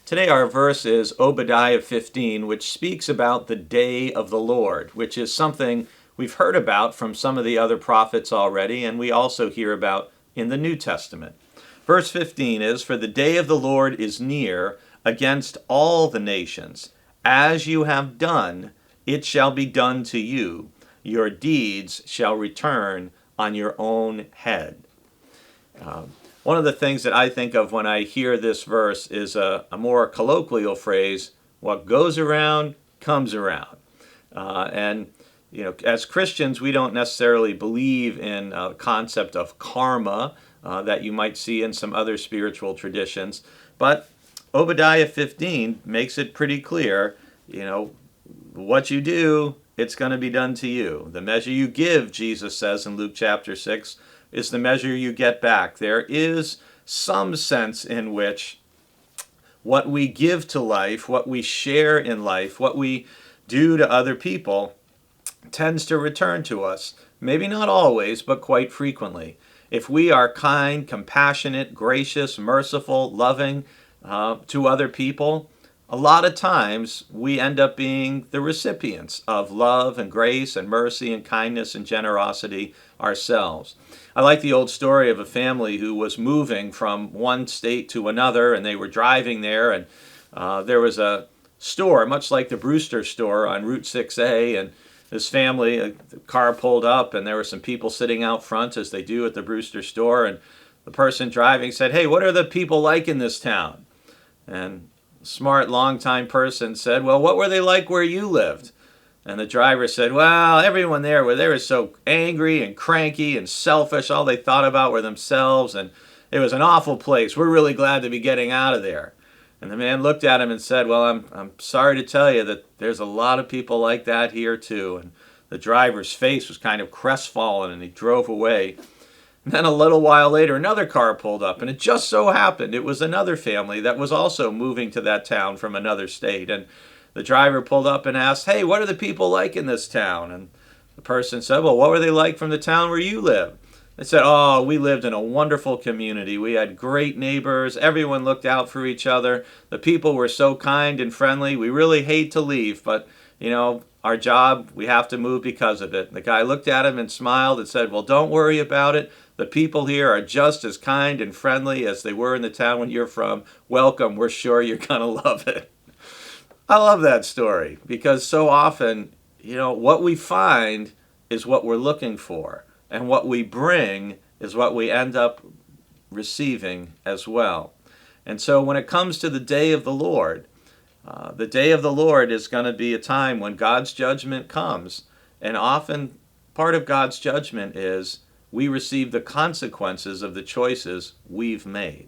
Today our verse is Obadiah 15, which speaks about the day of the Lord, which is something we've heard about from some of the other prophets already, and we also hear about in the New Testament. Verse 15 is, "For the day of the Lord is near against all the nations. As you have done, it shall be done to you. Your deeds shall return on your own head." One of the things that I think of when I hear this verse is a more colloquial phrase: what goes around comes around. And as Christians, we don't necessarily believe in a concept of karma that you might see in some other spiritual traditions. But Obadiah 15 makes it pretty clear, what you do, it's going to be done to you. The measure you give, Jesus says in Luke chapter 6, is the measure you get back. There is some sense in which what we give to life, what we share in life, what we do to other people tends to return to us. Maybe not always, but quite frequently. If we are kind, compassionate, gracious, merciful, loving to other people, a lot of times we end up being the recipients of love and grace and mercy and kindness and generosity ourselves. I like the old story of a family who was moving from one state to another, and they were driving there, and there was a store, much like the Brewster store on Route 6A, and this family, the car pulled up, and there were some people sitting out front, as they do at the Brewster store, and the person driving said, "Hey, what are the people like in this town?" And smart, long-time person said, "Well, what were they like where you lived?" And the driver said, "Well, everyone there was so angry and cranky and selfish. All they thought about were themselves, and it was an awful place. We're really glad to be getting out of there." And the man looked at him and said, "Well, I'm sorry to tell you that there's a lot of people like that here too." And the driver's face was kind of crestfallen, and he drove away. And then a little while later, another car pulled up, and it just so happened it was another family that was also moving to that town from another state. And the driver pulled up and asked, "Hey, what are the people like in this town?" And the person said, "Well, what were they like from the town where you live?" They said, "Oh, we lived in a wonderful community. We had great neighbors. Everyone looked out for each other. The people were so kind and friendly. We really hate to leave, but, our job, we have to move because of it." And the guy looked at him and smiled and said, "Well, don't worry about it. The people here are just as kind and friendly as they were in the town when you're from. Welcome. We're sure you're going to love it." I love that story because so often, what we find is what we're looking for. And what we bring is what we end up receiving as well. And so when it comes to the day of the day of the Lord is going to be a time when God's judgment comes. And often part of God's judgment is we receive the consequences of the choices we've made.